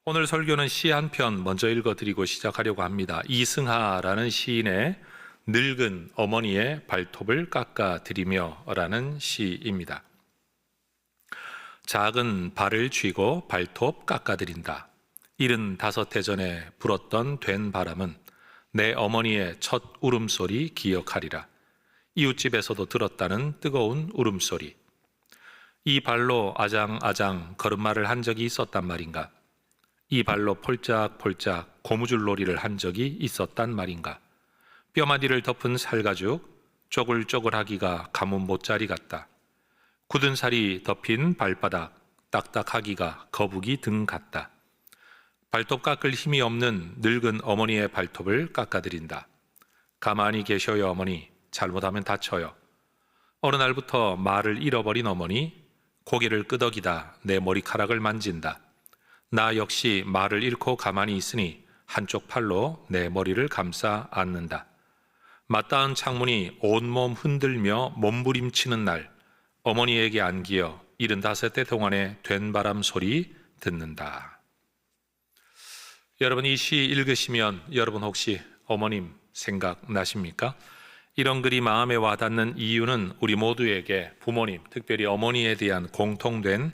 오늘 설교는 시 한 편 먼저 읽어드리고 시작하려고 합니다. 이승하라는 시인의 늙은 어머니의 발톱을 깎아드리며 라는 시입니다. 작은 발을 쥐고 발톱 깎아드린다. 75해 전에 불었던 된 바람은 내 어머니의 첫 울음소리 기억하리라. 이웃집에서도 들었다는 뜨거운 울음소리. 이 발로 아장아장 걸음마를 한 적이 있었단 말인가? 이 발로 폴짝폴짝 고무줄놀이를 한 적이 있었단 말인가? 뼈마디를 덮은 살가죽, 쪼글쪼글하기가 가뭄 못자리 같다. 굳은 살이 덮인 발바닥, 딱딱하기가 거북이 등 같다. 발톱 깎을 힘이 없는 늙은 어머니의 발톱을 깎아드린다. 가만히 계셔요 어머니, 잘못하면 다쳐요. 어느 날부터 말을 잃어버린 어머니, 고개를 끄덕이다 내 머리카락을 만진다. 나 역시 말을 잃고 가만히 있으니 한쪽 팔로 내 머리를 감싸 안는다. 맞닿은 창문이 온몸 흔들며 몸부림치는 날, 어머니에게 안기어 75대 동안의 된바람 소리 듣는다. 여러분, 이 시 읽으시면 여러분 혹시 어머님 생각나십니까? 이런 글이 마음에 와닿는 이유는 우리 모두에게 부모님, 특별히 어머니에 대한 공통된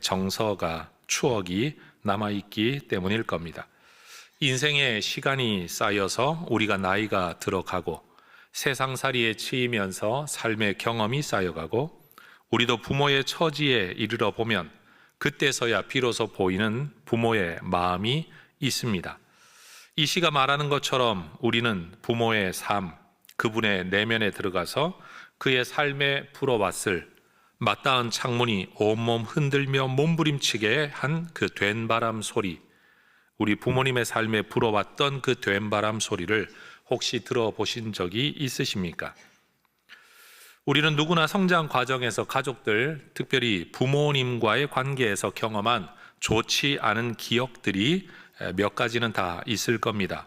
정서가, 추억이 남아있기 때문일 겁니다. 인생의 시간이 쌓여서 우리가 나이가 들어가고 세상살이에 치이면서 삶의 경험이 쌓여가고 우리도 부모의 처지에 이르러 보면 그때서야 비로소 보이는 부모의 마음이 있습니다. 이 시가 말하는 것처럼 우리는 부모의 삶, 그분의 내면에 들어가서 그의 삶에 불어왔을 맞닿은 창문이 온몸 흔들며 몸부림치게 한 그 된바람 소리, 우리 부모님의 삶에 불어왔던 그 된바람 소리를 혹시 들어보신 적이 있으십니까? 우리는 누구나 성장 과정에서 가족들, 특별히 부모님과의 관계에서 경험한 좋지 않은 기억들이 몇 가지는 다 있을 겁니다.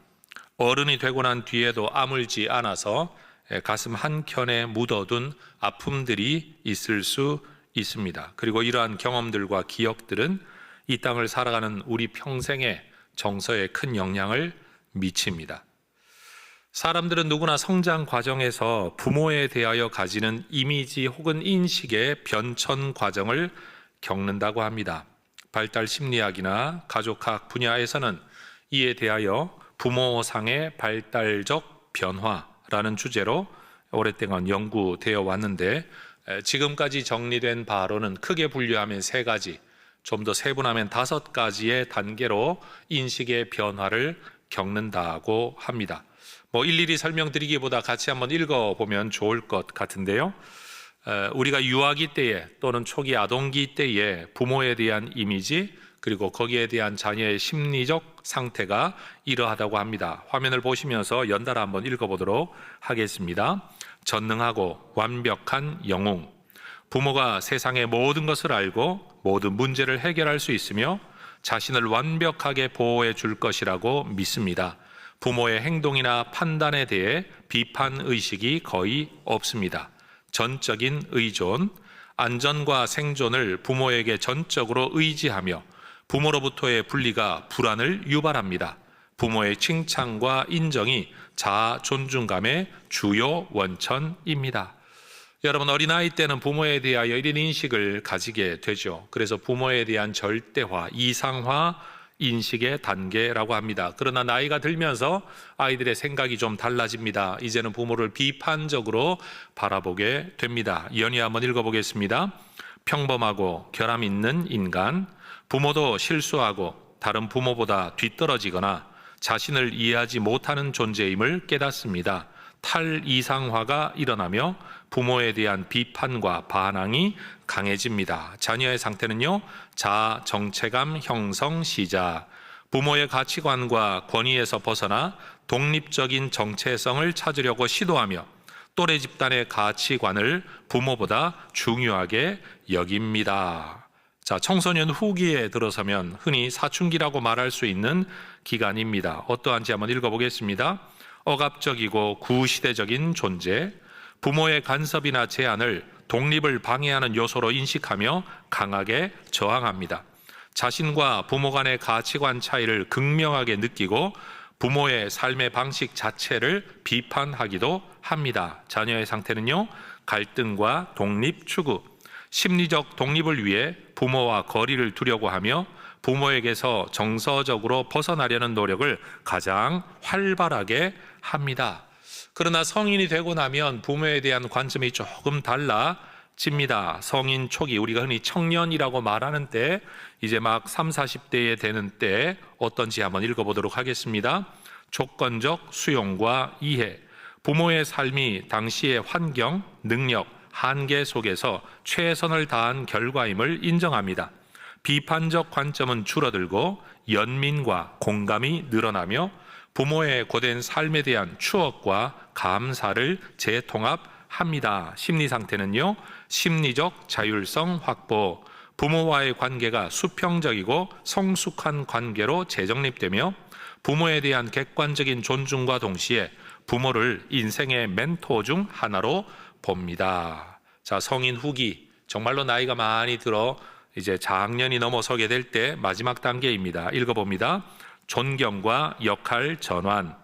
어른이 되고 난 뒤에도 아물지 않아서 가슴 한켠에 묻어둔 아픔들이 있을 수 있습니다. 그리고 이러한 경험들과 기억들은 이 땅을 살아가는 우리 평생의 정서에 큰 영향을 미칩니다. 사람들은 누구나 성장 과정에서 부모에 대하여 가지는 이미지 혹은 인식의 변천 과정을 겪는다고 합니다. 발달 심리학이나 가족학 분야에서는 이에 대하여 부모상의 발달적 변화라는 주제로 오랫동안 연구되어 왔는데, 지금까지 정리된 바로는 크게 분류하면 3가지, 좀 더 세분하면 5가지의 단계로 인식의 변화를 겪는다고 합니다. 일일이 설명드리기보다 같이 한번 읽어보면 좋을 것 같은데요. 우리가 유아기 때에 또는 초기 아동기 때에 부모에 대한 이미지, 그리고 거기에 대한 자녀의 심리적 상태가 이러하다고 합니다. 화면을 보시면서 연달아 한번 읽어보도록 하겠습니다. 전능하고 완벽한 영웅. 부모가 세상의 모든 것을 알고 모든 문제를 해결할 수 있으며 자신을 완벽하게 보호해 줄 것이라고 믿습니다. 부모의 행동이나 판단에 대해 비판 의식이 거의 없습니다. 전적인 의존, 안전과 생존을 부모에게 전적으로 의지하며 부모로부터의 분리가 불안을 유발합니다. 부모의 칭찬과 인정이 자아 존중감의 주요 원천입니다. 여러분, 어린아이 때는 부모에 대하여 이런 인식을 가지게 되죠. 그래서 부모에 대한 절대화, 이상화 인식의 단계라고 합니다. 그러나 나이가 들면서 아이들의 생각이 좀 달라집니다. 이제는 부모를 비판적으로 바라보게 됩니다. 연이 한번 읽어보겠습니다. 평범하고 결함 있는 인간, 부모도 실수하고 다른 부모보다 뒤떨어지거나 자신을 이해하지 못하는 존재임을 깨닫습니다. 탈이상화가 일어나며 부모에 대한 비판과 반항이 강해집니다. 자녀의 상태는요, 자아 정체감 형성 시작. 부모의 가치관과 권위에서 벗어나 독립적인 정체성을 찾으려고 시도하며 또래 집단의 가치관을 부모보다 중요하게 여깁니다. 자, 청소년 후기에 들어서면 흔히 사춘기라고 말할 수 있는 기간입니다. 어떠한지 한번 읽어보겠습니다. 억압적이고 구시대적인 존재, 부모의 간섭이나 제한을 독립을 방해하는 요소로 인식하며 강하게 저항합니다. 자신과 부모 간의 가치관 차이를 극명하게 느끼고 부모의 삶의 방식 자체를 비판하기도 합니다. 자녀의 상태는요, 갈등과 독립 추구, 심리적 독립을 위해 부모와 거리를 두려고 하며 부모에게서 정서적으로 벗어나려는 노력을 가장 활발하게 합니다. 그러나 성인이 되고 나면 부모에 대한 관점이 조금 달라집니다. 성인 초기, 우리가 흔히 청년이라고 말하는 때, 이제 막 30, 40대에 되는 때 어떤지 한번 읽어보도록 하겠습니다. 조건적 수용과 이해, 부모의 삶이 당시의 환경, 능력, 한계 속에서 최선을 다한 결과임을 인정합니다. 비판적 관점은 줄어들고 연민과 공감이 늘어나며 부모의 고된 삶에 대한 추억과 감사를 재통합합니다. 심리 상태는요, 심리적 자율성 확보, 부모와의 관계가 수평적이고 성숙한 관계로 재정립되며 부모에 대한 객관적인 존중과 동시에 부모를 인생의 멘토 중 하나로 봅니다. 자, 성인 후기, 정말로 나이가 많이 들어 이제 장년이 넘어서게 될 때 마지막 단계입니다. 읽어봅니다. 존경과 역할 전환,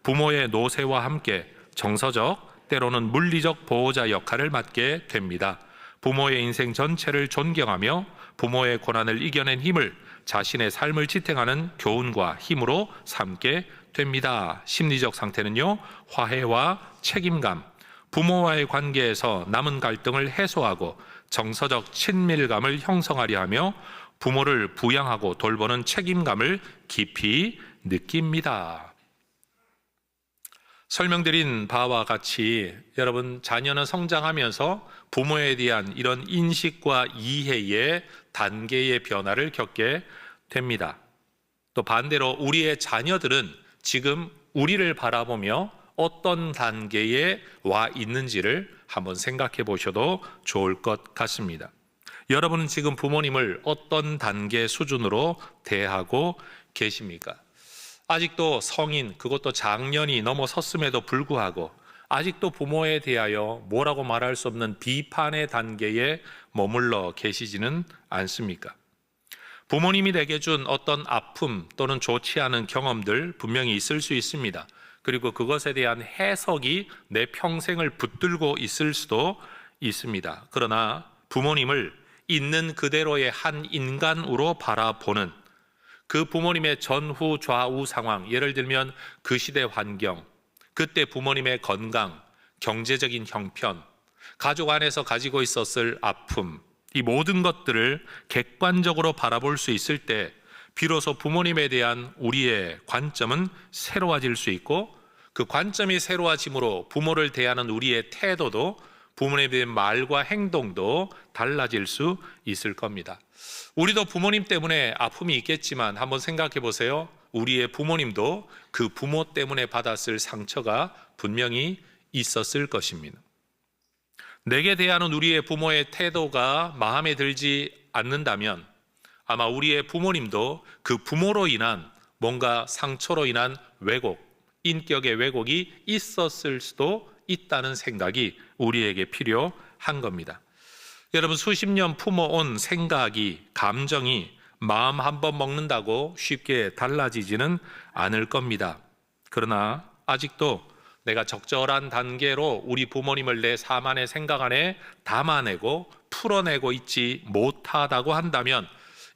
부모의 노세와 함께 정서적, 때로는 물리적 보호자 역할을 맡게 됩니다. 부모의 인생 전체를 존경하며 부모의 고난을 이겨낸 힘을 자신의 삶을 지탱하는 교훈과 힘으로 삼게 됩니다. 심리적 상태는요, 화해와 책임감, 부모와의 관계에서 남은 갈등을 해소하고 정서적 친밀감을 형성하려 하며 부모를 부양하고 돌보는 책임감을 깊이 느낍니다. 설명드린 바와 같이 여러분, 자녀는 성장하면서 부모에 대한 이런 인식과 이해의 단계의 변화를 겪게 됩니다. 또 반대로 우리의 자녀들은 지금 우리를 바라보며 어떤 단계에 와 있는지를 한번 생각해 보셔도 좋을 것 같습니다. 여러분은 지금 부모님을 어떤 단계 수준으로 대하고 계십니까? 아직도 성인, 그것도 장년이 넘어섰음에도 불구하고 아직도 부모에 대하여 뭐라고 말할 수 없는 비판의 단계에 머물러 계시지는 않습니까? 부모님이 내게 준 어떤 아픔 또는 좋지 않은 경험들 분명히 있을 수 있습니다. 그리고 그것에 대한 해석이 내 평생을 붙들고 있을 수도 있습니다. 그러나 부모님을 있는 그대로의 한 인간으로 바라보는 그 부모님의 전후 좌우 상황, 예를 들면 그 시대 환경, 그때 부모님의 건강, 경제적인 형편, 가족 안에서 가지고 있었을 아픔, 이 모든 것들을 객관적으로 바라볼 수 있을 때 비로소 부모님에 대한 우리의 관점은 새로워질 수 있고, 그 관점이 새로워짐으로 부모를 대하는 우리의 태도도, 부모님에 대한 말과 행동도 달라질 수 있을 겁니다. 우리도 부모님 때문에 아픔이 있겠지만 한번 생각해 보세요. 우리의 부모님도 그 부모 때문에 받았을 상처가 분명히 있었을 것입니다. 내게 대하는 우리의 부모의 태도가 마음에 들지 않는다면 아마 우리의 부모님도 그 부모로 인한 뭔가 상처로 인한 왜곡, 인격의 왜곡이 있었을 수도 있다는 생각이 우리에게 필요한 겁니다. 여러분, 수십 년 품어온 생각이, 감정이 마음 한번 먹는다고 쉽게 달라지지는 않을 겁니다. 그러나 아직도 내가 적절한 단계로 우리 부모님을 내 삶 안에, 생각 안에 담아내고 풀어내고 있지 못하다고 한다면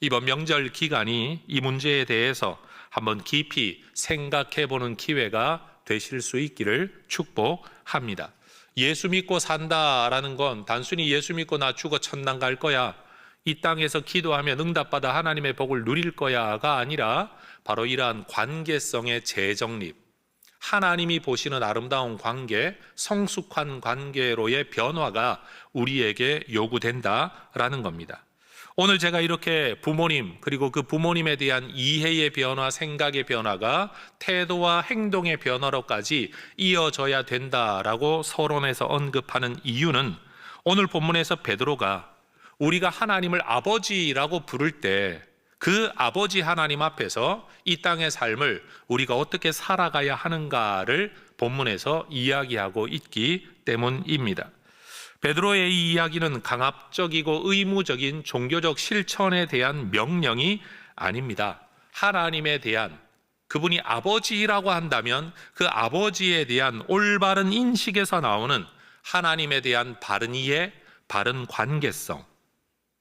이번 명절 기간이 이 문제에 대해서 한번 깊이 생각해 보는 기회가 되실 수 있기를 축복합니다. 예수 믿고 산다라는 건 단순히 예수 믿고 나 죽어 천당 갈 거야, 이 땅에서 기도하면 응답받아 하나님의 복을 누릴 거야가 아니라 바로 이러한 관계성의 재정립, 하나님이 보시는 아름다운 관계, 성숙한 관계로의 변화가 우리에게 요구된다라는 겁니다. 오늘 제가 이렇게 부모님, 그리고 그 부모님에 대한 이해의 변화, 생각의 변화가 태도와 행동의 변화로까지 이어져야 된다라고 서론에서 언급하는 이유는, 오늘 본문에서 베드로가 우리가 하나님을 아버지라고 부를 때 그 아버지 하나님 앞에서 이 땅의 삶을 우리가 어떻게 살아가야 하는가를 본문에서 이야기하고 있기 때문입니다. 베드로의 이 이야기는 강압적이고 의무적인 종교적 실천에 대한 명령이 아닙니다. 하나님에 대한, 그분이 아버지라고 한다면 그 아버지에 대한 올바른 인식에서 나오는 하나님에 대한 바른 이해, 바른 관계성,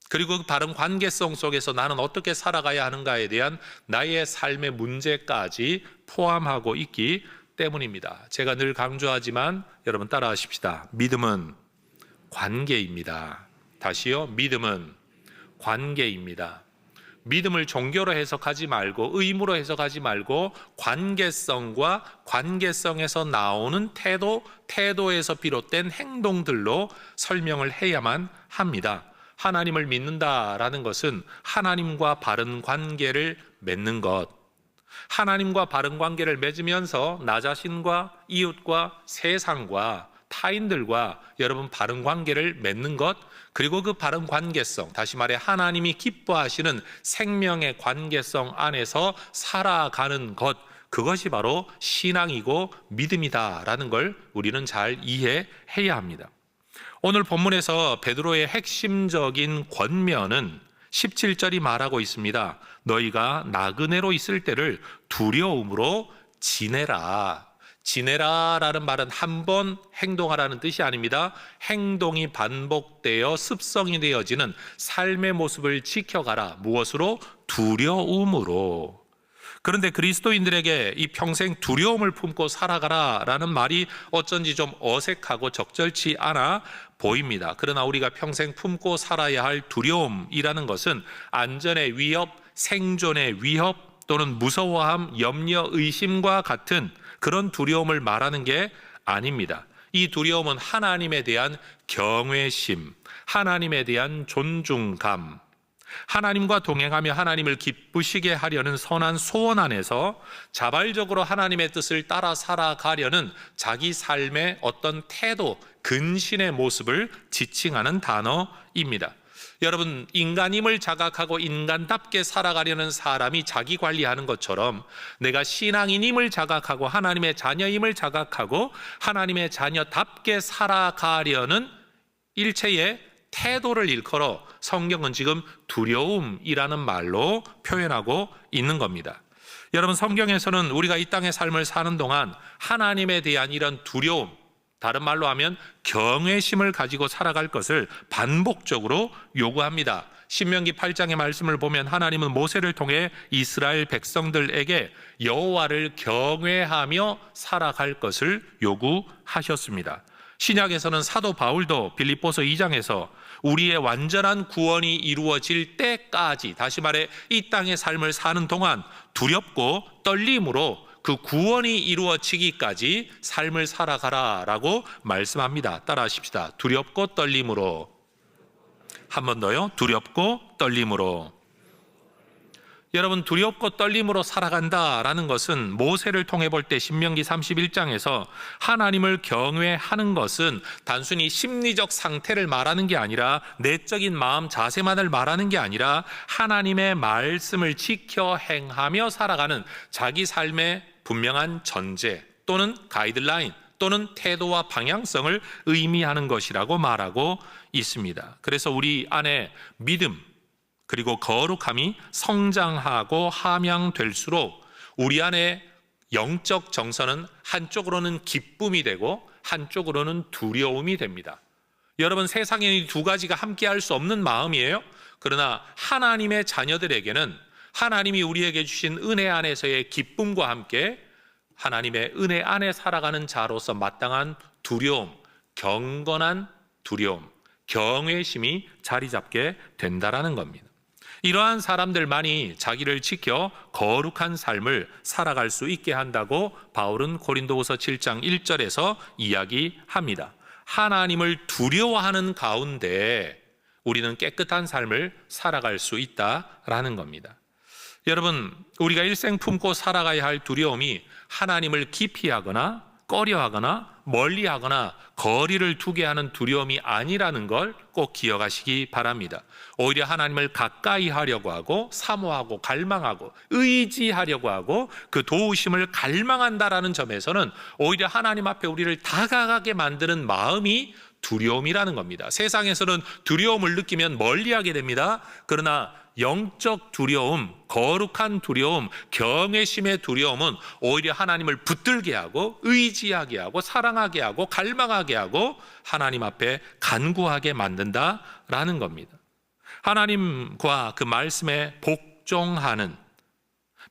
그리고 그 바른 관계성 속에서 나는 어떻게 살아가야 하는가에 대한 나의 삶의 문제까지 포함하고 있기 때문입니다. 제가 늘 강조하지만 여러분 따라하십시다. 믿음은 관계입니다. 다시요. 믿음은 관계입니다. 믿음을 종교로 해석하지 말고 의무로 해석하지 말고 관계성과 관계성에서 나오는 태도에서 비롯된 행동들로 설명을 해야만 합니다. 하나님을 믿는다라는 것은 하나님과 바른 관계를 맺는 것, 하나님과 바른 관계를 맺으면서 나 자신과 이웃과 세상과 타인들과 여러분 바른 관계를 맺는 것, 그리고 그 바른 관계성, 다시 말해 하나님이 기뻐하시는 생명의 관계성 안에서 살아가는 것, 그것이 바로 신앙이고 믿음이다라는 걸 우리는 잘 이해해야 합니다. 오늘 본문에서 베드로의 핵심적인 권면은 17절이 말하고 있습니다. 너희가 나그네로 있을 때를 두려움으로 지내라. 지내라라는 말은 한 번 행동하라는 뜻이 아닙니다. 행동이 반복되어 습성이 되어지는 삶의 모습을 지켜가라. 무엇으로? 두려움으로. 그런데 그리스도인들에게 이 평생 두려움을 품고 살아가라라는 말이 어쩐지 좀 어색하고 적절치 않아 보입니다. 그러나 우리가 평생 품고 살아야 할 두려움이라는 것은 안전의 위협, 생존의 위협 또는 무서워함, 염려, 의심과 같은 그런 두려움을 말하는 게 아닙니다. 이 두려움은 하나님에 대한 경외심, 하나님에 대한 존중감, 하나님과 동행하며 하나님을 기쁘시게 하려는 선한 소원 안에서 자발적으로 하나님의 뜻을 따라 살아가려는 자기 삶의 어떤 태도, 근신의 모습을 지칭하는 단어입니다. 여러분, 인간임을 자각하고 인간답게 살아가려는 사람이 자기 관리하는 것처럼 내가 신앙인임을 자각하고 하나님의 자녀임을 자각하고 하나님의 자녀답게 살아가려는 일체의 태도를 일컬어 성경은 지금 두려움이라는 말로 표현하고 있는 겁니다. 여러분, 성경에서는 우리가 이 땅의 삶을 사는 동안 하나님에 대한 이런 두려움, 다른 말로 하면 경외심을 가지고 살아갈 것을 반복적으로 요구합니다. 신명기 8장의 말씀을 보면 하나님은 모세를 통해 이스라엘 백성들에게 여호와를 경외하며 살아갈 것을 요구하셨습니다. 신약에서는 사도 바울도 빌립보서 2장에서 우리의 완전한 구원이 이루어질 때까지, 다시 말해 이 땅의 삶을 사는 동안 두렵고 떨림으로 그 구원이 이루어지기까지 삶을 살아가라라고 말씀합니다. 따라하십시다. 두렵고 떨림으로. 한 번 더요. 두렵고 떨림으로. 여러분, 두렵고 떨림으로 살아간다라는 것은 모세를 통해 볼 때 신명기 31장에서 하나님을 경외하는 것은 단순히 심리적 상태를 말하는 게 아니라 내적인 마음 자세만을 말하는 게 아니라 하나님의 말씀을 지켜 행하며 살아가는 자기 삶의 분명한 전제 또는 가이드라인 또는 태도와 방향성을 의미하는 것이라고 말하고 있습니다. 그래서 우리 안에 믿음 그리고 거룩함이 성장하고 함양될수록 우리 안에 영적 정서는 한쪽으로는 기쁨이 되고 한쪽으로는 두려움이 됩니다. 여러분, 세상에 이 두 가지가 함께 할 수 없는 마음이에요. 그러나 하나님의 자녀들에게는 하나님이 우리에게 주신 은혜 안에서의 기쁨과 함께 하나님의 은혜 안에 살아가는 자로서 마땅한 두려움, 경건한 두려움, 경외심이 자리 잡게 된다라는 겁니다. 이러한 사람들만이 자기를 지켜 거룩한 삶을 살아갈 수 있게 한다고 바울은 고린도후서 7장 1절에서 이야기합니다. 하나님을 두려워하는 가운데 우리는 깨끗한 삶을 살아갈 수 있다라는 겁니다. 여러분, 우리가 일생 품고 살아가야 할 두려움이 하나님을 기피하거나 꺼려하거나 멀리하거나 거리를 두게 하는 두려움이 아니라는 걸 꼭 기억하시기 바랍니다. 오히려 하나님을 가까이 하려고 하고 사모하고 갈망하고 의지하려고 하고 그 도우심을 갈망한다라는 점에서는 오히려 하나님 앞에 우리를 다가가게 만드는 마음이 두려움이라는 겁니다. 세상에서는 두려움을 느끼면 멀리하게 됩니다. 그러나 영적 두려움, 거룩한 두려움, 경외심의 두려움은 오히려 하나님을 붙들게 하고 의지하게 하고 사랑하게 하고 갈망하게 하고 하나님 앞에 간구하게 만든다라는 겁니다. 하나님과 그 말씀에 복종하는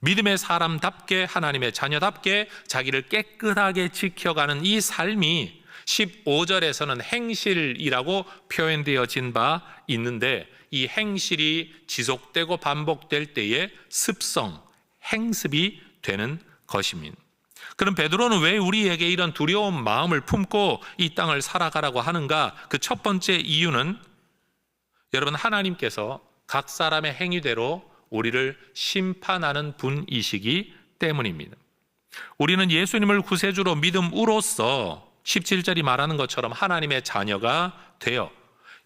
믿음의 사람답게 하나님의 자녀답게 자기를 깨끗하게 지켜가는 이 삶이 15절에서는 행실이라고 표현되어진 바 있는데, 이 행실이 지속되고 반복될 때에 습성, 행습이 되는 것입니다. 그럼 베드로는 왜 우리에게 이런 두려운 마음을 품고 이 땅을 살아가라고 하는가? 그 첫 번째 이유는 여러분, 하나님께서 각 사람의 행위대로 우리를 심판하는 분이시기 때문입니다. 우리는 예수님을 구세주로 믿음으로써 17절이 말하는 것처럼 하나님의 자녀가 되어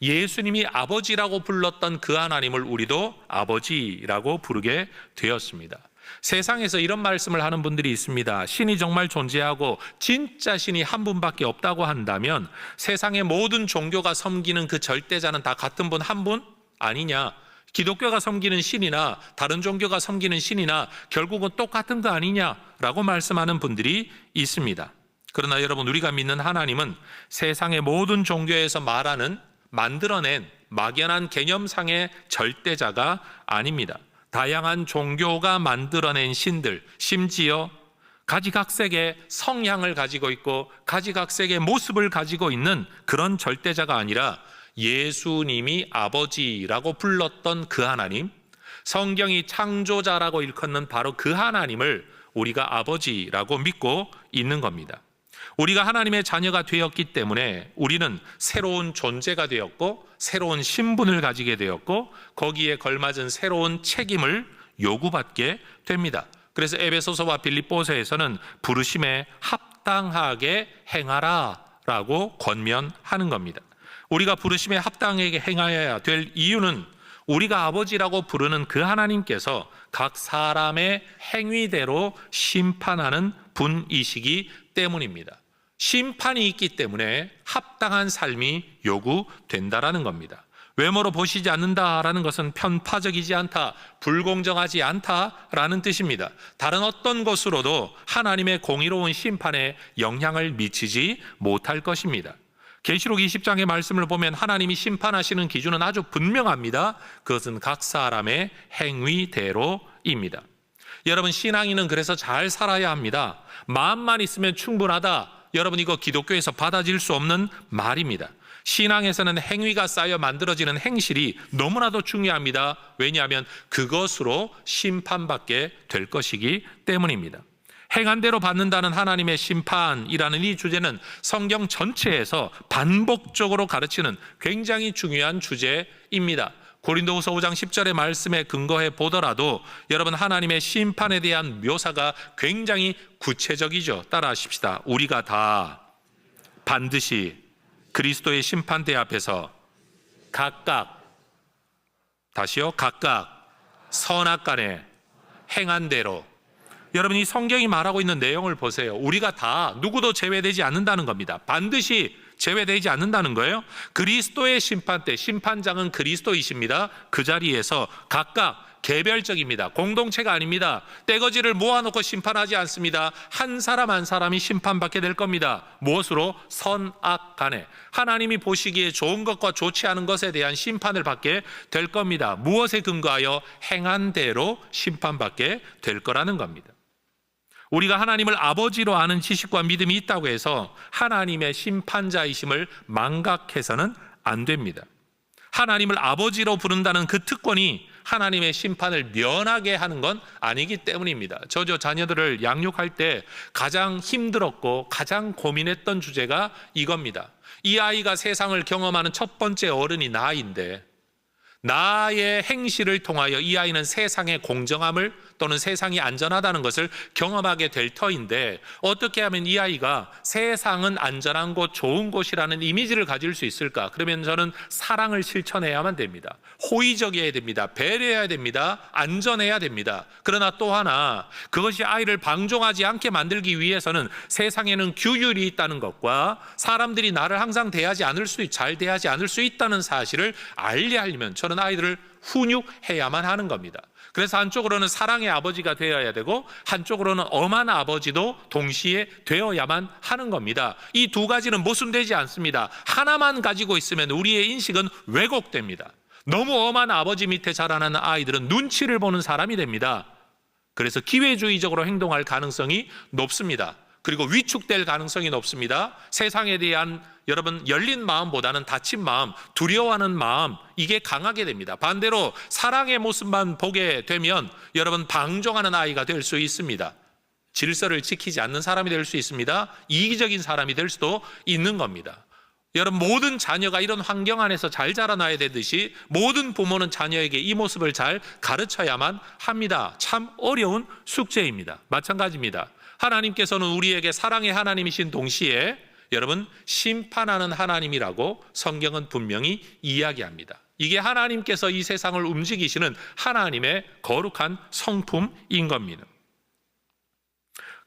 예수님이 아버지라고 불렀던 그 하나님을 우리도 아버지라고 부르게 되었습니다. 세상에서 이런 말씀을 하는 분들이 있습니다. 신이 정말 존재하고 진짜 신이 한 분밖에 없다고 한다면 세상의 모든 종교가 섬기는 그 절대자는 다 같은 분 한 분 아니냐? 기독교가 섬기는 신이나 다른 종교가 섬기는 신이나 결국은 똑같은 거 아니냐라고 말씀하는 분들이 있습니다. 그러나 여러분, 우리가 믿는 하나님은 세상의 모든 종교에서 말하는 만들어낸 막연한 개념상의 절대자가 아닙니다. 다양한 종교가 만들어낸 신들, 심지어 가지각색의 성향을 가지고 있고 가지각색의 모습을 가지고 있는 그런 절대자가 아니라 예수님이 아버지라고 불렀던 그 하나님, 성경이 창조자라고 일컫는 바로 그 하나님을 우리가 아버지라고 믿고 있는 겁니다. 우리가 하나님의 자녀가 되었기 때문에 우리는 새로운 존재가 되었고 새로운 신분을 가지게 되었고 거기에 걸맞은 새로운 책임을 요구받게 됩니다. 그래서 에베소서와 빌립보서에서는 부르심에 합당하게 행하라 라고 권면하는 겁니다. 우리가 부르심에 합당하게 행하여야 될 이유는 우리가 아버지라고 부르는 그 하나님께서 각 사람의 행위대로 심판하는 분이시기 때문입니다. 심판이 있기 때문에 합당한 삶이 요구된다라는 겁니다. 외모로 보시지 않는다라는 것은 편파적이지 않다, 불공정하지 않다라는 뜻입니다. 다른 어떤 것으로도 하나님의 공의로운 심판에 영향을 미치지 못할 것입니다. 계시록 20장의 말씀을 보면 하나님이 심판하시는 기준은 아주 분명합니다. 그것은 각 사람의 행위대로입니다. 여러분, 신앙인은 그래서 잘 살아야 합니다. 마음만 있으면 충분하다. 여러분, 이거 기독교에서 받아질 수 없는 말입니다. 신앙에서는 행위가 쌓여 만들어지는 행실이 너무나도 중요합니다. 왜냐하면 그것으로 심판받게 될 것이기 때문입니다. 행한 대로 받는다는 하나님의 심판이라는 이 주제는 성경 전체에서 반복적으로 가르치는 굉장히 중요한 주제입니다. 고린도후서 5장 10절의 말씀에 근거해 보더라도 여러분, 하나님의 심판에 대한 묘사가 굉장히 구체적이죠. 따라하십시다. 우리가 다 반드시 그리스도의 심판대 앞에서 각각, 다시요, 각각 선악간에 행한 대로. 여러분, 이 성경이 말하고 있는 내용을 보세요. 우리가 다 누구도 제외되지 않는다는 겁니다. 반드시 제외되지 않는다는 거예요. 그리스도의 심판대, 심판장은 그리스도이십니다. 그 자리에서 각각 개별적입니다. 공동체가 아닙니다. 떼거지를 모아놓고 심판하지 않습니다. 한 사람 한 사람이 심판받게 될 겁니다. 무엇으로? 선악 간에. 하나님이 보시기에 좋은 것과 좋지 않은 것에 대한 심판을 받게 될 겁니다. 무엇에 근거하여? 행한 대로 심판받게 될 거라는 겁니다. 우리가 하나님을 아버지로 아는 지식과 믿음이 있다고 해서 하나님의 심판자이심을 망각해서는 안 됩니다. 하나님을 아버지로 부른다는 그 특권이 하나님의 심판을 면하게 하는 건 아니기 때문입니다. 저도 자녀들을 양육할 때 가장 힘들었고 가장 고민했던 주제가 이겁니다. 이 아이가 세상을 경험하는 첫 번째 어른이 나인데 나의 행실을 통하여 이 아이는 세상의 공정함을 또는 세상이 안전하다는 것을 경험하게 될 터인데, 어떻게 하면 이 아이가 세상은 안전한 곳, 좋은 곳이라는 이미지를 가질 수 있을까? 그러면 저는 사랑을 실천해야만 됩니다. 호의적이어야 됩니다. 배려해야 됩니다. 안전해야 됩니다. 그러나 또 하나, 그것이 아이를 방종하지 않게 만들기 위해서는 세상에는 규율이 있다는 것과 사람들이 나를 항상 잘 대하지 않을 수 있다는 사실을 알게 하려면 저는 아이들을 훈육해야만 하는 겁니다. 그래서 한쪽으로는 사랑의 아버지가 되어야 되고 한쪽으로는 엄한 아버지도 동시에 되어야만 하는 겁니다. 이 두 가지는 모순되지 않습니다. 하나만 가지고 있으면 우리의 인식은 왜곡됩니다. 너무 엄한 아버지 밑에 자라나는 아이들은 눈치를 보는 사람이 됩니다. 그래서 기회주의적으로 행동할 가능성이 높습니다. 그리고 위축될 가능성이 높습니다. 세상에 대한 여러분 열린 마음보다는 닫힌 마음, 두려워하는 마음, 이게 강하게 됩니다. 반대로 사랑의 모습만 보게 되면 여러분 방종하는 아이가 될 수 있습니다. 질서를 지키지 않는 사람이 될 수 있습니다. 이기적인 사람이 될 수도 있는 겁니다. 여러분, 모든 자녀가 이런 환경 안에서 잘 자라나야 되듯이 모든 부모는 자녀에게 이 모습을 잘 가르쳐야만 합니다. 참 어려운 숙제입니다. 마찬가지입니다. 하나님께서는 우리에게 사랑의 하나님이신 동시에 여러분 심판하는 하나님이라고 성경은 분명히 이야기합니다. 이게 하나님께서 이 세상을 움직이시는 하나님의 거룩한 성품인 겁니다.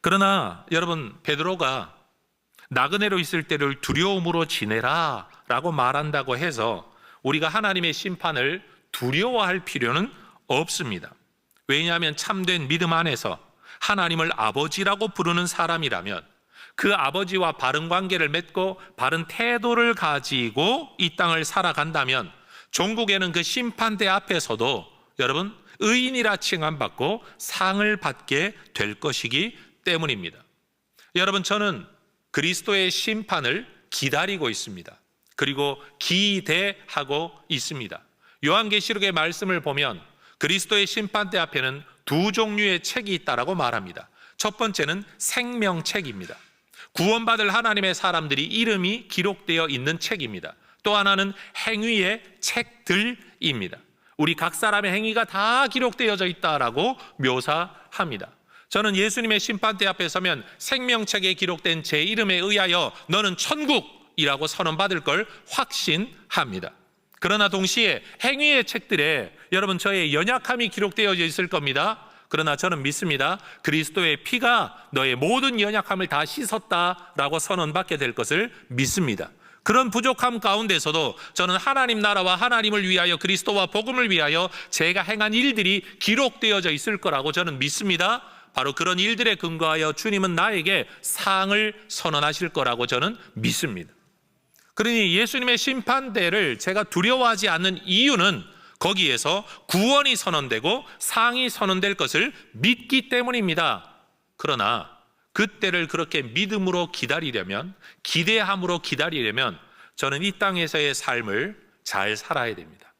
그러나 여러분, 베드로가 나그네로 있을 때를 두려움으로 지내라 라고 말한다고 해서 우리가 하나님의 심판을 두려워할 필요는 없습니다. 왜냐하면 참된 믿음 안에서 하나님을 아버지라고 부르는 사람이라면 그 아버지와 바른 관계를 맺고 바른 태도를 가지고 이 땅을 살아간다면 종국에는 그 심판대 앞에서도 여러분 의인이라 칭함받고 상을 받게 될 것이기 때문입니다. 여러분, 저는 그리스도의 심판을 기다리고 있습니다. 그리고 기대하고 있습니다. 요한계시록의 말씀을 보면 그리스도의 심판대 앞에는 두 종류의 책이 있다라고 말합니다. 첫 번째는 생명책입니다. 구원받을 하나님의 사람들이 이름이 기록되어 있는 책입니다. 또 하나는 행위의 책들입니다. 우리 각 사람의 행위가 다 기록되어져 있다라고 묘사합니다. 저는 예수님의 심판대 앞에 서면 생명책에 기록된 제 이름에 의하여 너는 천국이라고 선언받을 걸 확신합니다. 그러나 동시에 행위의 책들에 여러분 저의 연약함이 기록되어져 있을 겁니다. 그러나 저는 믿습니다. 그리스도의 피가 너의 모든 연약함을 다 씻었다라고 선언받게 될 것을 믿습니다. 그런 부족함 가운데서도 저는 하나님 나라와 하나님을 위하여 그리스도와 복음을 위하여 제가 행한 일들이 기록되어져 있을 거라고 저는 믿습니다. 바로 그런 일들에 근거하여 주님은 나에게 상을 선언하실 거라고 저는 믿습니다. 그러니 예수님의 심판대를 제가 두려워하지 않는 이유는 거기에서 구원이 선언되고 상이 선언될 것을 믿기 때문입니다. 그러나 그때를 그렇게 믿음으로 기다리려면, 기대함으로 기다리려면 저는 이 땅에서의 삶을 잘 살아야 됩니다.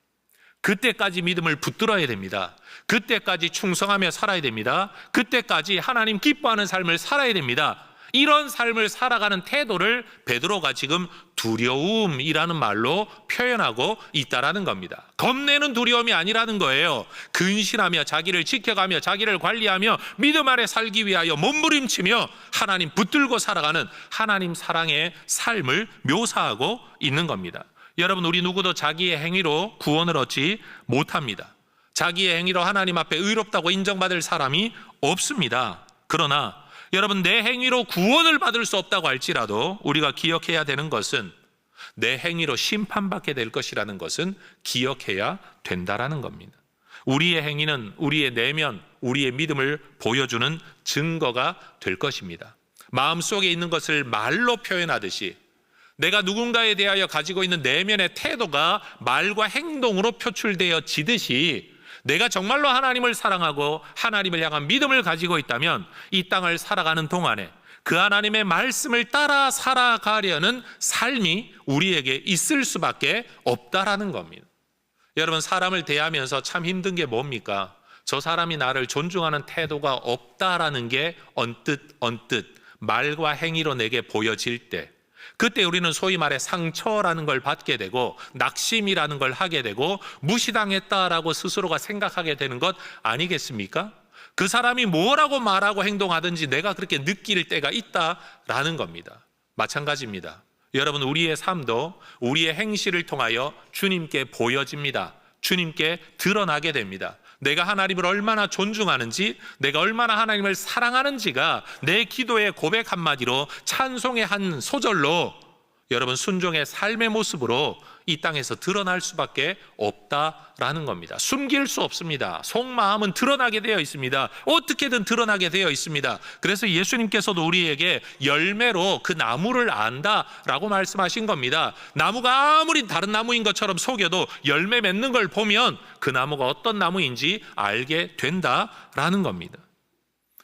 그때까지 믿음을 붙들어야 됩니다. 그때까지 충성하며 살아야 됩니다. 그때까지 하나님 기뻐하는 삶을 살아야 됩니다. 이런 삶을 살아가는 태도를 베드로가 지금 두려움이라는 말로 표현하고 있다라는 겁니다. 겁내는 두려움이 아니라는 거예요. 근신하며 자기를 지켜가며 자기를 관리하며 믿음 아래 살기 위하여 몸부림치며 하나님 붙들고 살아가는 하나님 사랑의 삶을 묘사하고 있는 겁니다. 여러분, 우리 누구도 자기의 행위로 구원을 얻지 못합니다. 자기의 행위로 하나님 앞에 의롭다고 인정받을 사람이 없습니다. 그러나 여러분, 내 행위로 구원을 받을 수 없다고 할지라도 우리가 기억해야 되는 것은 내 행위로 심판받게 될 것이라는 것은 기억해야 된다라는 겁니다. 우리의 행위는 우리의 내면, 우리의 믿음을 보여주는 증거가 될 것입니다. 마음속에 있는 것을 말로 표현하듯이 내가 누군가에 대하여 가지고 있는 내면의 태도가 말과 행동으로 표출되어지듯이 내가 정말로 하나님을 사랑하고 하나님을 향한 믿음을 가지고 있다면 이 땅을 살아가는 동안에 그 하나님의 말씀을 따라 살아가려는 삶이 우리에게 있을 수밖에 없다라는 겁니다. 여러분, 사람을 대하면서 참 힘든 게 뭡니까? 저 사람이 나를 존중하는 태도가 없다라는 게 언뜻 말과 행위로 내게 보여질 때, 그때 우리는 소위 말해 상처라는 걸 받게 되고 낙심이라는 걸 하게 되고 무시당했다라고 스스로가 생각하게 되는 것 아니겠습니까? 그 사람이 뭐라고 말하고 행동하든지 내가 그렇게 느낄 때가 있다라는 겁니다. 마찬가지입니다. 여러분, 우리의 삶도 우리의 행실을 통하여 주님께 보여집니다. 주님께 드러나게 됩니다. 내가 하나님을 얼마나 존중하는지, 내가 얼마나 하나님을 사랑하는지가 내 기도의 고백 한마디로, 찬송의 한 소절로, 여러분 순종의 삶의 모습으로 이 땅에서 드러날 수밖에 없다라는 겁니다. 숨길 수 없습니다. 속마음은 드러나게 되어 있습니다. 어떻게든 드러나게 되어 있습니다. 그래서 예수님께서도 우리에게 열매로 그 나무를 안다라고 말씀하신 겁니다. 나무가 아무리 다른 나무인 것처럼 속여도 열매 맺는 걸 보면 그 나무가 어떤 나무인지 알게 된다라는 겁니다.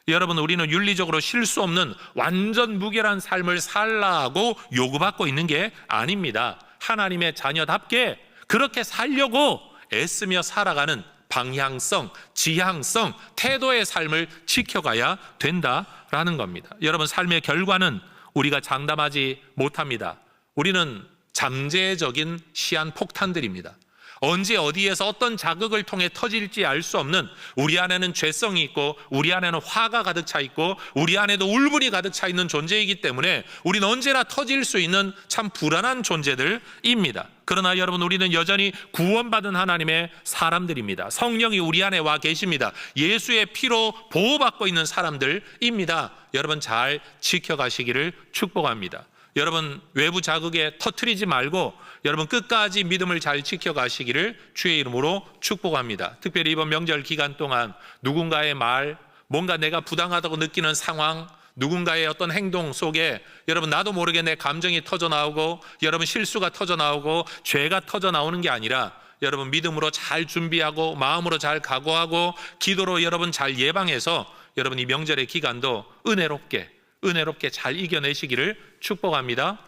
여러분, 우리는 윤리적으로 실수 없는 완전 무결한 삶을 살라고 요구받고 있는 게 아닙니다. 하나님의 자녀답게 그렇게 살려고 애쓰며 살아가는 방향성, 지향성, 태도의 삶을 지켜가야 된다라는 겁니다. 여러분, 삶의 결과는 우리가 장담하지 못합니다. 우리는 잠재적인 시한폭탄들입니다. 언제 어디에서 어떤 자극을 통해 터질지 알 수 없는, 우리 안에는 죄성이 있고 우리 안에는 화가 가득 차 있고 우리 안에도 울분이 가득 차 있는 존재이기 때문에 우리는 언제나 터질 수 있는 참 불안한 존재들입니다. 그러나 여러분, 우리는 여전히 구원받은 하나님의 사람들입니다. 성령이 우리 안에 와 계십니다. 예수의 피로 보호받고 있는 사람들입니다. 여러분, 잘 지켜가시기를 축복합니다. 여러분, 외부 자극에 터뜨리지 말고 여러분 끝까지 믿음을 잘 지켜가시기를 주의 이름으로 축복합니다. 특별히 이번 명절 기간 동안 누군가의 말, 뭔가 내가 부당하다고 느끼는 상황, 누군가의 어떤 행동 속에 여러분 나도 모르게 내 감정이 터져 나오고 여러분 실수가 터져 나오고 죄가 터져 나오는 게 아니라 여러분 믿음으로 잘 준비하고 마음으로 잘 각오하고 기도로 여러분 잘 예방해서 여러분 이 명절의 기간도 은혜롭게 잘 이겨내시기를 축복합니다.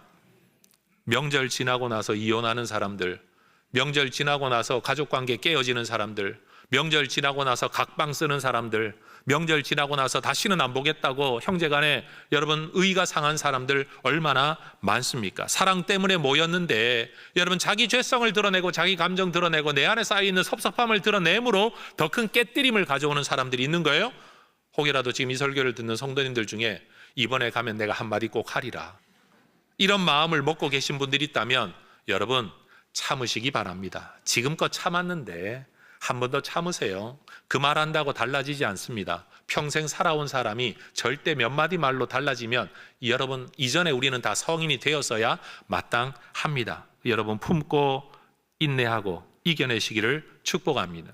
명절 지나고 나서 이혼하는 사람들, 명절 지나고 나서 가족관계 깨어지는 사람들, 명절 지나고 나서 각방 쓰는 사람들, 명절 지나고 나서 다시는 안 보겠다고 형제간에 여러분 의가 상한 사람들 얼마나 많습니까? 사랑 때문에 모였는데 여러분 자기 죄성을 드러내고 자기 감정 드러내고 내 안에 쌓여있는 섭섭함을 드러내므로 더 큰 깨뜨림을 가져오는 사람들이 있는 거예요. 혹여라도 지금 이 설교를 듣는 성도님들 중에 이번에 가면 내가 한마디 꼭 하리라, 이런 마음을 먹고 계신 분들이 있다면 여러분 참으시기 바랍니다. 지금껏 참았는데 한 번 더 참으세요. 그 말 한다고 달라지지 않습니다. 평생 살아온 사람이 절대 몇 마디 말로 달라지면 여러분 이전에 우리는 다 성인이 되었어야 마땅합니다. 여러분 품고 인내하고 이겨내시기를 축복합니다.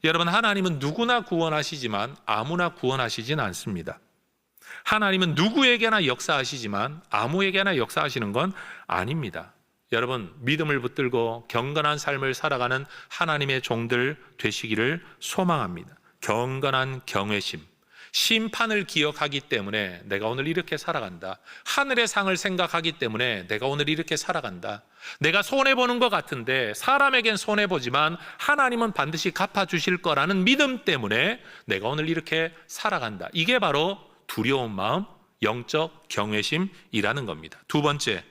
여러분, 하나님은 누구나 구원하시지만 아무나 구원하시진 않습니다. 하나님은 누구에게나 역사하시지만 아무에게나 역사하시는 건 아닙니다. 여러분, 믿음을 붙들고 경건한 삶을 살아가는 하나님의 종들 되시기를 소망합니다. 경건한 경외심, 심판을 기억하기 때문에 내가 오늘 이렇게 살아간다. 하늘의 상을 생각하기 때문에 내가 오늘 이렇게 살아간다. 내가 손해보는 것 같은데 사람에겐 손해보지만 하나님은 반드시 갚아주실 거라는 믿음 때문에 내가 오늘 이렇게 살아간다. 이게 바로 두려운 마음, 영적 경외심이라는 겁니다. 두 번째,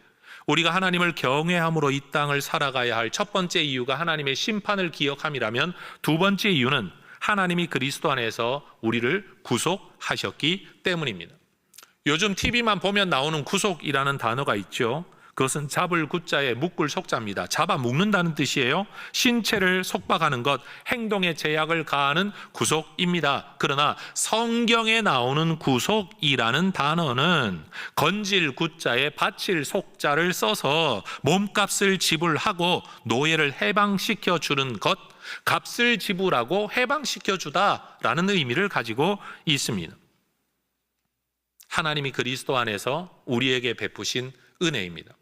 우리가 하나님을 경외함으로 이 땅을 살아가야 할 첫 번째 이유가 하나님의 심판을 기억함이라면 두 번째 이유는 하나님이 그리스도 안에서 우리를 구속하셨기 때문입니다. 요즘 TV만 보면 나오는 구속이라는 단어가 있죠. 그것은 잡을 구자에 묶을 속자입니다. 잡아 묶는다는 뜻이에요. 신체를 속박하는 것, 행동에 제약을 가하는 구속입니다. 그러나 성경에 나오는 구속이라는 단어는 건질 구자에 바칠 속자를 써서 몸값을 지불하고 노예를 해방시켜 주는 것, 값을 지불하고 해방시켜 주다라는 의미를 가지고 있습니다. 하나님이 그리스도 안에서 우리에게 베푸신 은혜입니다.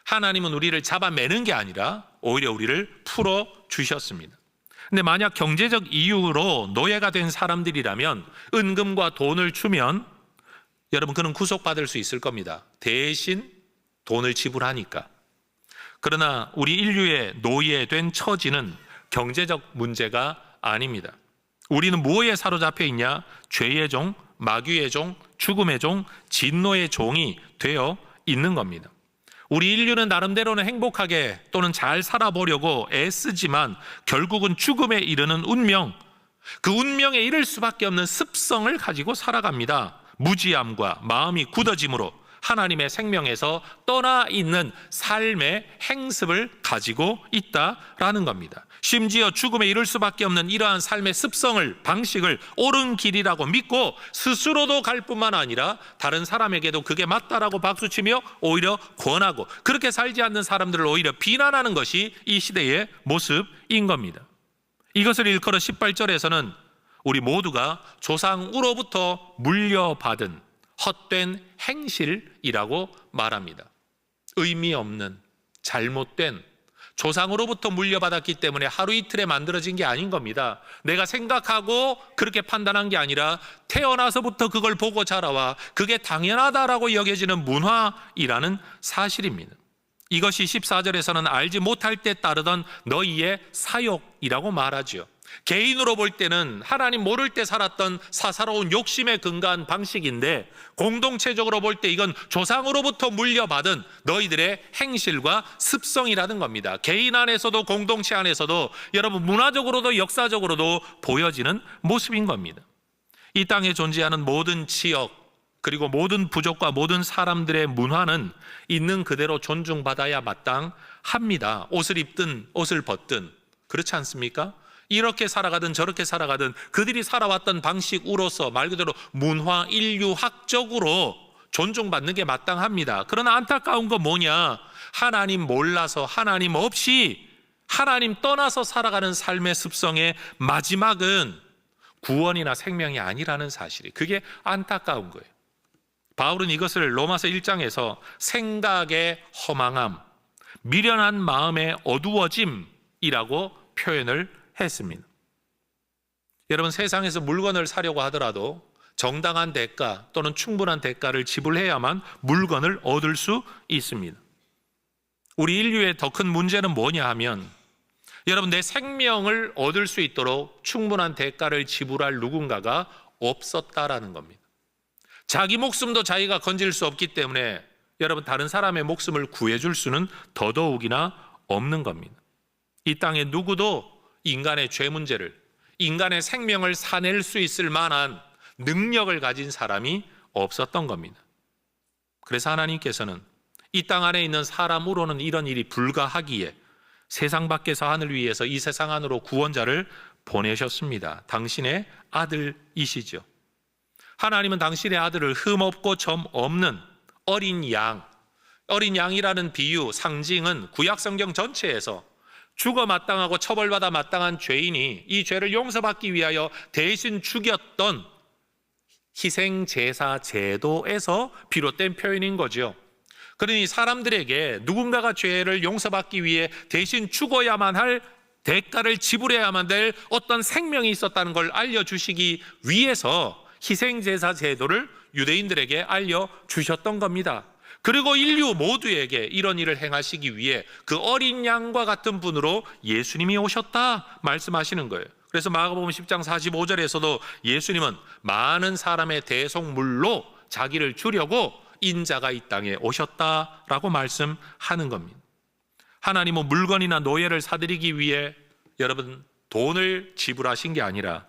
하나님은 우리를 잡아매는 게 아니라 오히려 우리를 풀어 주셨습니다. 근데 만약 경제적 이유로 노예가 된 사람들이라면 은금과 돈을 주면 여러분 그는 구속받을 수 있을 겁니다. 대신 돈을 지불하니까. 그러나 우리 인류의 노예된 처지는 경제적 문제가 아닙니다. 우리는 무엇에 사로잡혀 있냐? 죄의 종, 마귀의 종, 죽음의 종, 진노의 종이 되어 있는 겁니다. 우리 인류는 나름대로는 행복하게 또는 잘 살아보려고 애쓰지만 결국은 죽음에 이르는 운명, 그 운명에 이를 수밖에 없는 습성을 가지고 살아갑니다. 무지함과 마음이 굳어짐으로 하나님의 생명에서 떠나 있는 삶의 행습을 가지고 있다라는 겁니다. 심지어 죽음에 이를 수밖에 없는 이러한 삶의 습성을, 방식을 옳은 길이라고 믿고 스스로도 갈 뿐만 아니라 다른 사람에게도 그게 맞다라고 박수치며 오히려 권하고, 그렇게 살지 않는 사람들을 오히려 비난하는 것이 이 시대의 모습인 겁니다. 이것을 일컬어 18절에서는 우리 모두가 조상으로부터 물려받은 헛된 행실이라고 말합니다. 의미 없는, 잘못된, 조상으로부터 물려받았기 때문에 하루 이틀에 만들어진 게 아닌 겁니다. 내가 생각하고 그렇게 판단한 게 아니라 태어나서부터 그걸 보고 자라와 그게 당연하다라고 여겨지는 문화이라는 사실입니다. 이것이 14절에서는 알지 못할 때 따르던 너희의 사욕이라고 말하죠. 개인으로 볼 때는 하나님 모를 때 살았던 사사로운 욕심에 근거한 방식인데, 공동체적으로 볼 때 이건 조상으로부터 물려받은 너희들의 행실과 습성이라는 겁니다. 개인 안에서도 공동체 안에서도 여러분 문화적으로도 역사적으로도 보여지는 모습인 겁니다. 이 땅에 존재하는 모든 지역, 그리고 모든 부족과 모든 사람들의 문화는 있는 그대로 존중받아야 마땅합니다. 옷을 입든 옷을 벗든 그렇지 않습니까? 이렇게 살아가든 저렇게 살아가든 그들이 살아왔던 방식으로서 말 그대로 문화, 인류학적으로 존중받는 게 마땅합니다. 그러나 안타까운 건 뭐냐? 하나님 몰라서, 하나님 없이, 하나님 떠나서 살아가는 삶의 습성의 마지막은 구원이나 생명이 아니라는 사실이, 그게 안타까운 거예요. 바울은 이것을 로마서 1장에서 생각의 허망함, 미련한 마음의 어두워짐이라고 표현을 했습니다. 여러분, 세상에서 물건을 사려고 하더라도 정당한 대가 또는 충분한 대가를 지불해야만 물건을 얻을 수 있습니다. 우리 인류의 더 큰 문제는 뭐냐 하면, 여러분, 내 생명을 얻을 수 있도록 충분한 대가를 지불할 누군가가 없었다라는 겁니다. 자기 목숨도 자기가 건질 수 없기 때문에 여러분, 다른 사람의 목숨을 구해줄 수는 더더욱이나 없는 겁니다. 이 땅에 누구도 인간의 죄 문제를, 인간의 생명을 사낼 수 있을 만한 능력을 가진 사람이 없었던 겁니다. 그래서 하나님께서는 이 땅 안에 있는 사람으로는 이런 일이 불가하기에 세상 밖에서 하늘 위에서 이 세상 안으로 구원자를 보내셨습니다. 당신의 아들이시죠. 하나님은 당신의 아들을 흠없고 점 없는 어린 양, 어린 양이라는 비유, 상징은 구약 성경 전체에서 죽어 마땅하고 처벌받아 마땅한 죄인이 이 죄를 용서받기 위하여 대신 죽였던 희생제사 제도에서 비롯된 표현인 거죠. 그러니 사람들에게 누군가가 죄를 용서받기 위해 대신 죽어야만 할, 대가를 지불해야만 될 어떤 생명이 있었다는 걸 알려주시기 위해서 희생제사 제도를 유대인들에게 알려주셨던 겁니다. 그리고 인류 모두에게 이런 일을 행하시기 위해 그 어린 양과 같은 분으로 예수님이 오셨다 말씀하시는 거예요. 그래서 마가복음 10장 45절에서도 예수님은 많은 사람의 대속물로 자기를 주려고 인자가 이 땅에 오셨다라고 말씀하는 겁니다. 하나님은 물건이나 노예를 사들이기 위해 여러분 돈을 지불하신 게 아니라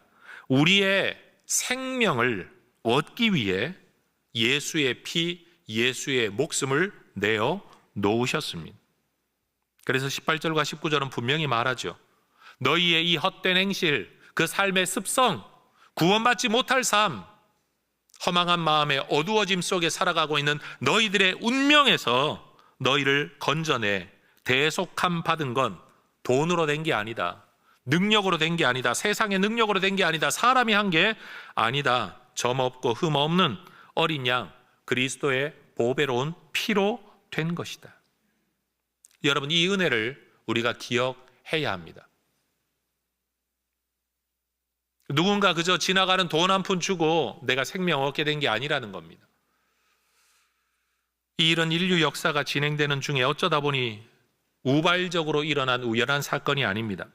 우리의 생명을 얻기 위해 예수의 피, 예수의 목숨을 내어 놓으셨습니다. 그래서 18절과 19절은 분명히 말하죠. 너희의 이 헛된 행실, 그 삶의 습성, 구원받지 못할 삶, 허망한 마음의 어두워짐 속에 살아가고 있는 너희들의 운명에서 너희를 건져내 대속함 받은 건 돈으로 된 게 아니다, 능력으로 된 게 아니다, 세상의 능력으로 된 게 아니다, 사람이 한 게 아니다. 점 없고 흠 없는 어린 양 그리스도의 보배로운 피로 된 것이다. 여러분, 이 은혜를 우리가 기억해야 합니다. 누군가 그저 지나가는 돈 한 푼 주고 내가 생명 얻게 된 게 아니라는 겁니다. 이런 인류 역사가 진행되는 중에 어쩌다 보니 우발적으로 일어난 우연한 사건이 아닙니다.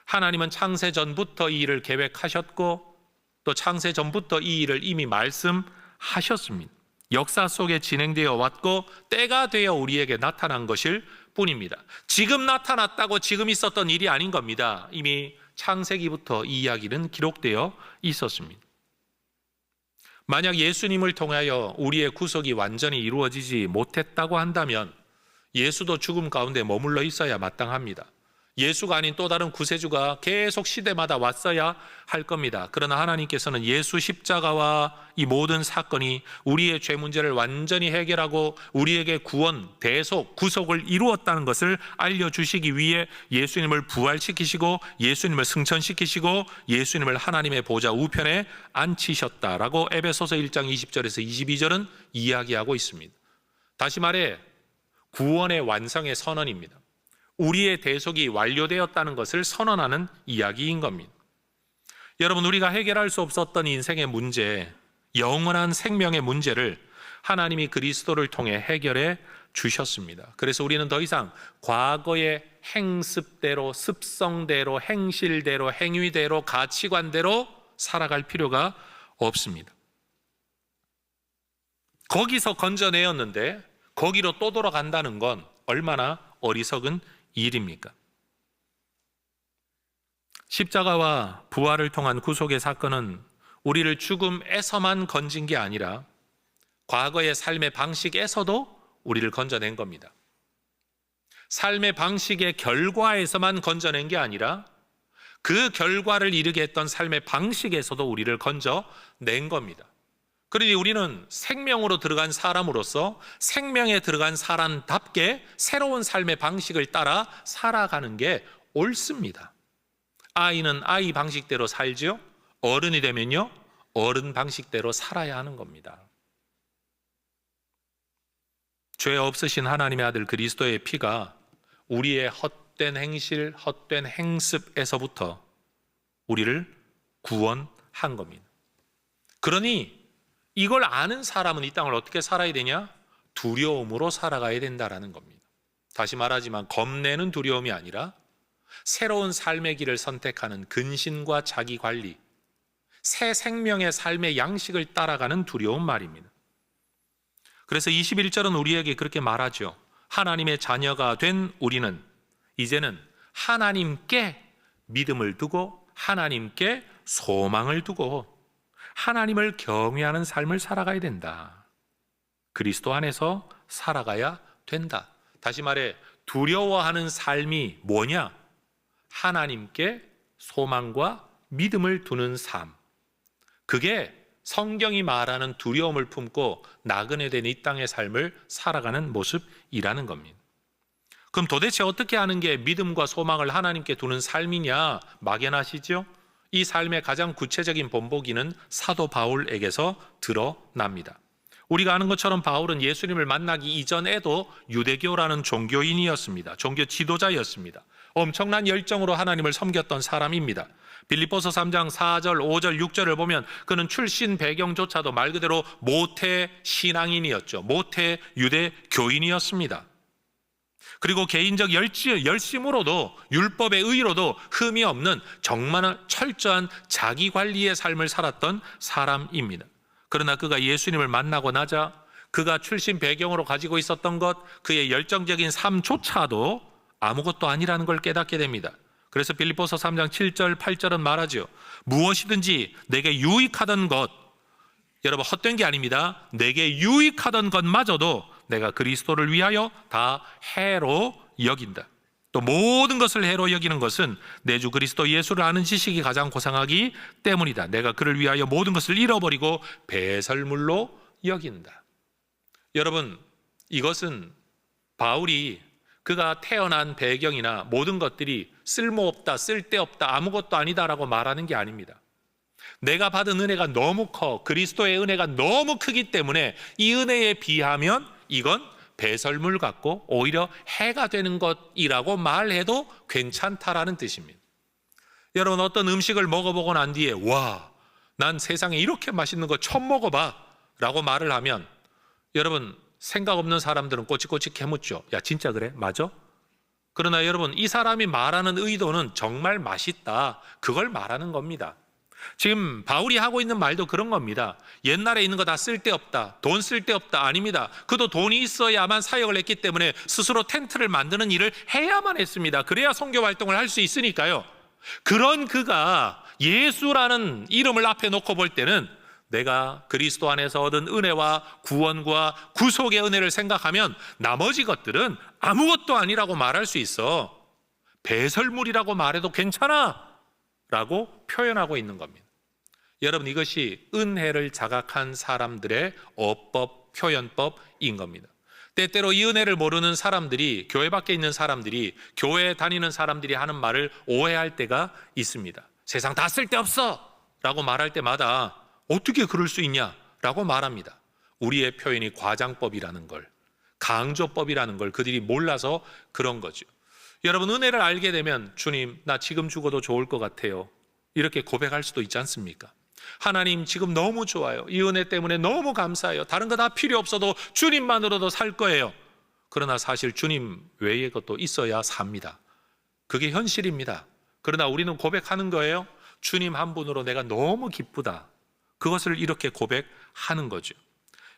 하나님은 창세 전부터 이 일을 계획하셨고 또 창세 전부터 이 일을 이미 말씀하셨습니다. 역사 속에 진행되어 왔고 때가 되어 우리에게 나타난 것일 뿐입니다. 지금 나타났다고 지금 있었던 일이 아닌 겁니다. 이미 창세기부터 이 이야기는 기록되어 있었습니다. 만약 예수님을 통하여 우리의 구속이 완전히 이루어지지 못했다고 한다면 예수도 죽음 가운데 머물러 있어야 마땅합니다. 예수가 아닌 또 다른 구세주가 계속 시대마다 왔어야 할 겁니다. 그러나 하나님께서는 예수 십자가와 이 모든 사건이 우리의 죄 문제를 완전히 해결하고 우리에게 구원, 대속, 구속을 이루었다는 것을 알려주시기 위해 예수님을 부활시키시고 예수님을 승천시키시고 예수님을 하나님의 보좌 우편에 앉히셨다라고 에베소서 1장 20절에서 22절은 이야기하고 있습니다. 다시 말해 구원의 완성의 선언입니다. 우리의 대속이 완료되었다는 것을 선언하는 이야기인 겁니다. 여러분, 우리가 해결할 수 없었던 인생의 문제, 영원한 생명의 문제를 하나님이 그리스도를 통해 해결해 주셨습니다. 그래서 우리는 더 이상 과거의 행습대로, 습성대로, 행실대로, 행위대로, 가치관대로 살아갈 필요가 없습니다. 거기서 건져내었는데 거기로 또 돌아간다는 건 얼마나 어리석은 일입니까? 십자가와 부활을 통한 구속의 사건은 우리를 죽음에서만 건진 게 아니라 과거의 삶의 방식에서도 우리를 건져낸 겁니다. 삶의 방식의 결과에서만 건져낸 게 아니라 그 결과를 이루게 했던 삶의 방식에서도 우리를 건져낸 겁니다. 그러니 우리는 생명으로 들어간 사람으로서 생명에 들어간 사람답게 새로운 삶의 방식을 따라 살아가는 게 옳습니다. 아이는 아이 방식대로 살죠. 어른이 되면요, 어른 방식대로 살아야 하는 겁니다. 죄 없으신 하나님의 아들 그리스도의 피가 우리의 헛된 행실, 헛된 행습에서부터 우리를 구원한 겁니다. 그러니 이걸 아는 사람은 이 땅을 어떻게 살아야 되냐? 두려움으로 살아가야 된다라는 겁니다. 다시 말하지만 겁내는 두려움이 아니라 새로운 삶의 길을 선택하는 근신과 자기관리, 새 생명의 삶의 양식을 따라가는 두려움 말입니다. 그래서 21절은 우리에게 그렇게 말하죠. 하나님의 자녀가 된 우리는 이제는 하나님께 믿음을 두고 하나님께 소망을 두고 하나님을 경외하는 삶을 살아가야 된다. 그리스도 안에서 살아가야 된다. 다시 말해 두려워하는 삶이 뭐냐? 하나님께 소망과 믿음을 두는 삶. 그게 성경이 말하는 두려움을 품고 나그네 된 이 땅의 삶을 살아가는 모습이라는 겁니다. 그럼 도대체 어떻게 하는 게 믿음과 소망을 하나님께 두는 삶이냐? 막연하시죠? 이 삶의 가장 구체적인 본보기는 사도 바울에게서 드러납니다. 우리가 아는 것처럼 바울은 예수님을 만나기 이전에도 유대교라는 종교인이었습니다. 종교 지도자였습니다. 엄청난 열정으로 하나님을 섬겼던 사람입니다. 빌립보서 3장 4절, 5절, 6절을 보면 그는 출신 배경조차도 말 그대로 모태 신앙인이었죠. 모태 유대 교인이었습니다. 그리고 개인적 열심으로도 율법의 의로도 흠이 없는 정말 철저한 자기관리의 삶을 살았던 사람입니다. 그러나 그가 예수님을 만나고 나자 그가 출신 배경으로 가지고 있었던 것, 그의 열정적인 삶조차도 아무것도 아니라는 걸 깨닫게 됩니다. 그래서 빌립보서 3장 7절 8절은 말하죠. 무엇이든지 내게 유익하던 것, 여러분 헛된 게 아닙니다. 내게 유익하던 것마저도 내가 그리스도를 위하여 다 해로 여긴다. 또 모든 것을 해로 여기는 것은 내 주 그리스도 예수를 아는 지식이 가장 고상하기 때문이다. 내가 그를 위하여 모든 것을 잃어버리고 배설물로 여긴다. 여러분, 이것은 바울이 그가 태어난 배경이나 모든 것들이 쓸모없다, 쓸데없다, 아무것도 아니다라고 말하는 게 아닙니다. 내가 받은 은혜가 너무 커, 그리스도의 은혜가 너무 크기 때문에 이 은혜에 비하면 이건 배설물 같고 오히려 해가 되는 것이라고 말해도 괜찮다라는 뜻입니다. 여러분, 어떤 음식을 먹어보고 난 뒤에 와, 난 세상에 이렇게 맛있는 거 처음 먹어봐 라고 말을 하면 여러분, 생각 없는 사람들은 꼬치꼬치 캐묻죠. 야, 진짜 그래? 맞아? 그러나 여러분, 이 사람이 말하는 의도는 정말 맛있다, 그걸 말하는 겁니다. 지금 바울이 하고 있는 말도 그런 겁니다. 옛날에 있는 거 다 쓸데없다, 돈 쓸데없다. 아닙니다. 그도 돈이 있어야만 사역을 했기 때문에 스스로 텐트를 만드는 일을 해야만 했습니다. 그래야 선교 활동을 할 수 있으니까요. 그런 그가 예수라는 이름을 앞에 놓고 볼 때는 내가 그리스도 안에서 얻은 은혜와 구원과 구속의 은혜를 생각하면 나머지 것들은 아무것도 아니라고 말할 수 있어. 배설물이라고 말해도 괜찮아 라고 표현하고 있는 겁니다. 여러분, 이것이 은혜를 자각한 사람들의 어법, 표현법인 겁니다. 때때로 이 은혜를 모르는 사람들이, 교회 밖에 있는 사람들이, 교회에 다니는 사람들이 하는 말을 오해할 때가 있습니다. 세상 다 쓸데없어 라고 말할 때마다 어떻게 그럴 수 있냐 라고 말합니다. 우리의 표현이 과장법이라는 걸, 강조법이라는 걸 그들이 몰라서 그런 거죠. 여러분, 은혜를 알게 되면 주님, 나 지금 죽어도 좋을 것 같아요, 이렇게 고백할 수도 있지 않습니까? 하나님, 지금 너무 좋아요. 이 은혜 때문에 너무 감사해요. 다른 거 다 필요 없어도 주님만으로도 살 거예요. 그러나 사실 주님 외의 것도 있어야 삽니다. 그게 현실입니다. 그러나 우리는 고백하는 거예요. 주님 한 분으로 내가 너무 기쁘다. 그것을 이렇게 고백하는 거죠.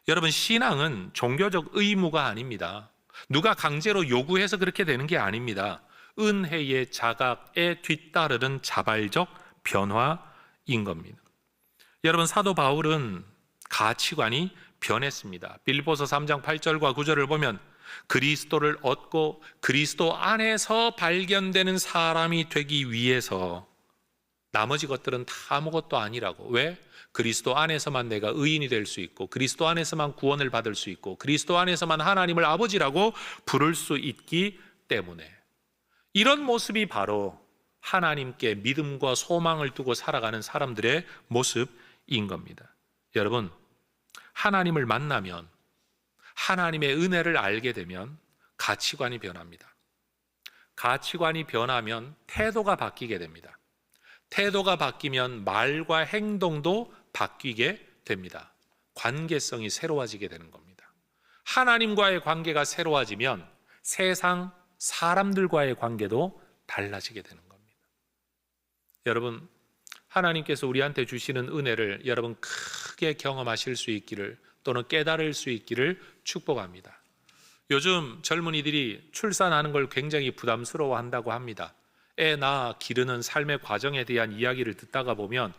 여러분, 신앙은 종교적 의무가 아닙니다. 누가 강제로 요구해서 그렇게 되는 게 아닙니다. 은혜의 자각에 뒤따르는 자발적 변화인 겁니다. 여러분, 사도 바울은 가치관이 변했습니다. 빌립보서 3장 8절과 9절을 보면 그리스도를 얻고 그리스도 안에서 발견되는 사람이 되기 위해서 나머지 것들은 다 아무것도 아니라고. 왜? 그리스도 안에서만 내가 의인이 될 수 있고, 그리스도 안에서만 구원을 받을 수 있고, 그리스도 안에서만 하나님을 아버지라고 부를 수 있기 때문에. 이런 모습이 바로 하나님께 믿음과 소망을 두고 살아가는 사람들의 모습인 겁니다. 여러분, 하나님을 만나면, 하나님의 은혜를 알게 되면 가치관이 변합니다. 가치관이 변하면 태도가 바뀌게 됩니다. 태도가 바뀌면 말과 행동도 바뀌게 됩니다. 관계성이 새로워지게 되는 겁니다. 하나님과의 관계가 새로워지면 세상 사람들과의 관계도 달라지게 되는 겁니다. 여러분, 하나님께서 우리한테 주시는 은혜를 여러분 크게 경험하실 수 있기를, 또는 깨달을 수 있기를 축복합니다. 요즘 젊은이들이 출산하는 걸 굉장히 부담스러워한다고 합니다. 애 낳아 기르는 삶의 과정에 대한 이야기를 듣다가 보면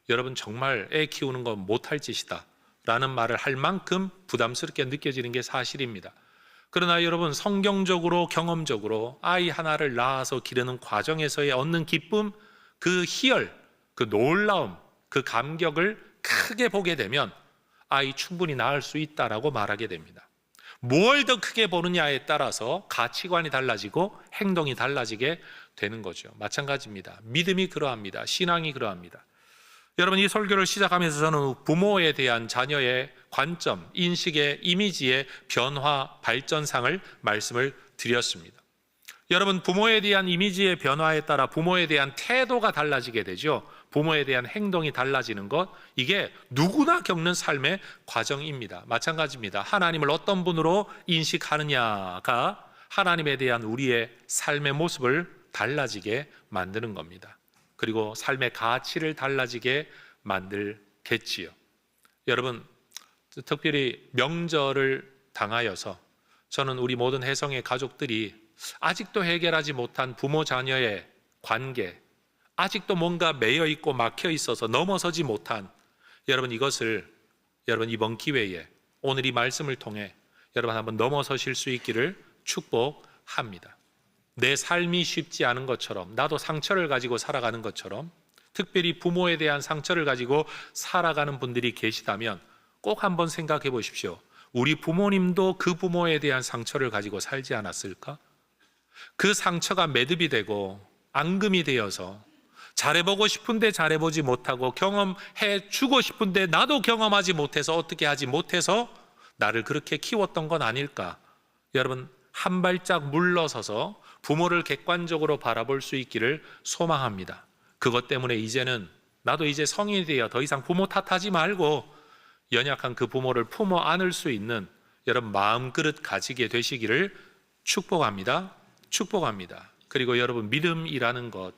여러분, 정말 애 키우는 건 못할 짓이다 라는 말을 할 만큼 부담스럽게 느껴지는 게 사실입니다. 그러나 여러분, 성경적으로 경험적으로 아이 하나를 낳아서 기르는 과정에서의 얻는 기쁨, 그 희열, 그 놀라움, 그 감격을 크게 보게 되면 아이 충분히 낳을 수 있다라고 말하게 됩니다. 뭘 더 크게 보느냐에 따라서 가치관이 달라지고 행동이 달라지게 되는 거죠. 마찬가지입니다. 믿음이 그러합니다. 신앙이 그러합니다. 여러분, 이 설교를 시작하면서 저는 부모에 대한 자녀의 관점, 인식의 이미지의 변화, 발전상을 말씀을 드렸습니다. 여러분, 부모에 대한 이미지의 변화에 따라 부모에 대한 태도가 달라지게 되죠. 부모에 대한 행동이 달라지는 것, 이게 누구나 겪는 삶의 과정입니다. 마찬가지입니다. 하나님을 어떤 분으로 인식하느냐가 하나님에 대한 우리의 삶의 모습을 달라지게 만드는 겁니다. 그리고 삶의 가치를 달라지게 만들겠지요. 여러분, 특별히 명절을 당하여서 저는 우리 모든 혜성의 가족들이 아직도 해결하지 못한 부모 자녀의 관계, 아직도 뭔가 매여 있고 막혀 있어서 넘어서지 못한, 여러분, 이것을 여러분 이번 기회에 오늘 이 말씀을 통해 여러분 한번 넘어서실 수 있기를 축복합니다. 내 삶이 쉽지 않은 것처럼, 나도 상처를 가지고 살아가는 것처럼, 특별히 부모에 대한 상처를 가지고 살아가는 분들이 계시다면 꼭 한번 생각해 보십시오. 우리 부모님도 그 부모에 대한 상처를 가지고 살지 않았을까? 그 상처가 매듭이 되고 앙금이 되어서 잘해보고 싶은데 잘해보지 못하고, 경험해 주고 싶은데 나도 경험하지 못해서, 어떻게 하지 못해서 나를 그렇게 키웠던 건 아닐까? 여러분, 한 발짝 물러서서 부모를 객관적으로 바라볼 수 있기를 소망합니다. 그것 때문에 이제는 나도 이제 성인이 되어 더 이상 부모 탓하지 말고 연약한 그 부모를 품어 안을 수 있는 여러분 마음그릇 가지게 되시기를 축복합니다. 축복합니다. 그리고 여러분, 믿음이라는 것,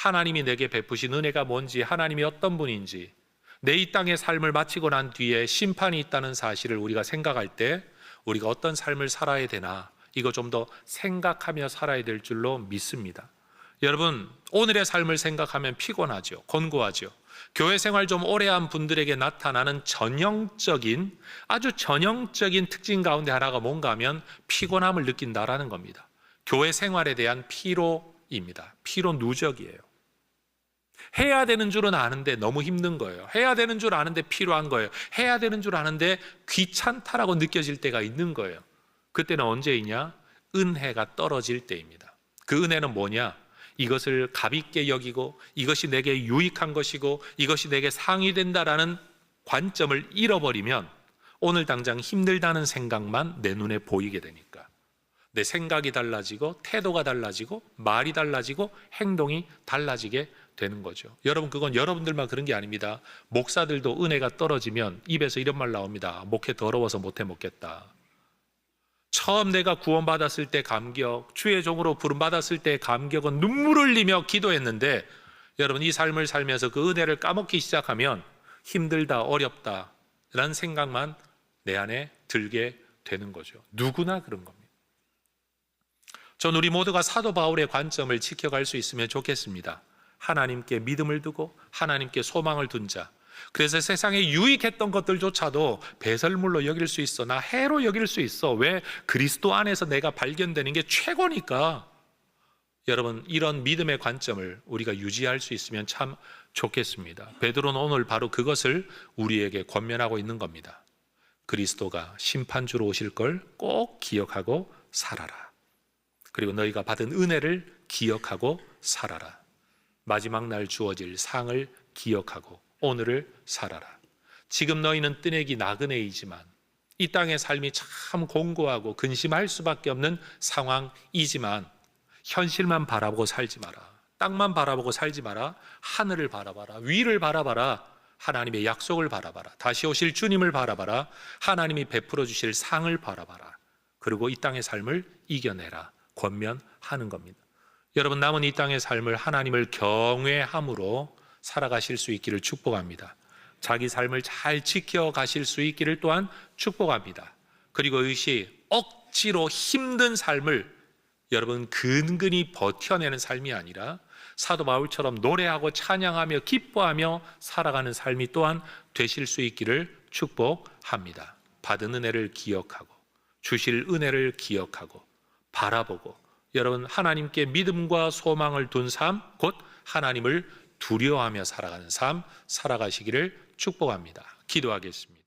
하나님이 내게 베푸신 은혜가 뭔지, 하나님이 어떤 분인지, 내 이 땅의 삶을 마치고 난 뒤에 심판이 있다는 사실을 우리가 생각할 때 우리가 어떤 삶을 살아야 되나, 이거 좀 더 생각하며 살아야 될 줄로 믿습니다. 여러분, 오늘의 삶을 생각하면 피곤하죠. 권고하죠. 교회 생활 좀 오래 한 분들에게 나타나는 전형적인, 아주 전형적인 특징 가운데 하나가 뭔가 하면 피곤함을 느낀다라는 겁니다. 교회 생활에 대한 피로입니다. 피로 누적이에요. 해야 되는 줄은 아는데 너무 힘든 거예요. 해야 되는 줄 아는데 필요한 거예요. 해야 되는 줄 아는데 귀찮다라고 느껴질 때가 있는 거예요. 그때는 언제이냐? 은혜가 떨어질 때입니다. 그 은혜는 뭐냐? 이것을 값있게 여기고 이것이 내게 유익한 것이고 이것이 내게 상의된다라는 관점을 잃어버리면 오늘 당장 힘들다는 생각만 내 눈에 보이게 되니까 내 생각이 달라지고 태도가 달라지고 말이 달라지고 행동이 달라지게 되는 거죠. 여러분, 그건 여러분들만 그런 게 아닙니다. 목사들도 은혜가 떨어지면 입에서 이런 말 나옵니다. 목회 더러워서 못해 먹겠다. 처음 내가 구원받았을 때 감격, 주의 종으로 부름받았을 때 감격은 눈물을 흘리며 기도했는데, 여러분, 이 삶을 살면서 그 은혜를 까먹기 시작하면 힘들다, 어렵다 라는 생각만 내 안에 들게 되는 거죠. 누구나 그런 겁니다. 전 우리 모두가 사도 바울의 관점을 지켜갈 수 있으면 좋겠습니다. 하나님께 믿음을 두고 하나님께 소망을 둔 자, 그래서 세상에 유익했던 것들조차도 배설물로 여길 수 있어, 나 해로 여길 수 있어. 왜? 그리스도 안에서 내가 발견되는 게 최고니까. 여러분, 이런 믿음의 관점을 우리가 유지할 수 있으면 참 좋겠습니다. 베드로는 오늘 바로 그것을 우리에게 권면하고 있는 겁니다. 그리스도가 심판주로 오실 걸 꼭 기억하고 살아라. 그리고 너희가 받은 은혜를 기억하고 살아라. 마지막 날 주어질 상을 기억하고 오늘을 살아라. 지금 너희는 뜨내기 나그네이지만 이 땅의 삶이 참 공고하고 근심할 수밖에 없는 상황이지만 현실만 바라보고 살지 마라. 땅만 바라보고 살지 마라. 하늘을 바라봐라. 위를 바라봐라. 하나님의 약속을 바라봐라. 다시 오실 주님을 바라봐라. 하나님이 베풀어 주실 상을 바라봐라. 그리고 이 땅의 삶을 이겨내라. 권면하는 겁니다. 여러분, 남은 이 땅의 삶을 하나님을 경외함으로 살아가실 수 있기를 축복합니다. 자기 삶을 잘 지켜가실 수 있기를 또한 축복합니다. 그리고 이것이 억지로 힘든 삶을 여러분 근근히 버텨내는 삶이 아니라 사도 바울처럼 노래하고 찬양하며 기뻐하며 살아가는 삶이 또한 되실 수 있기를 축복합니다. 받은 은혜를 기억하고 주실 은혜를 기억하고 바라보고 여러분 하나님께 믿음과 소망을 둔 삶, 곧 하나님을 두려워하며 살아가는 삶 살아가시기를 축복합니다. 기도하겠습니다.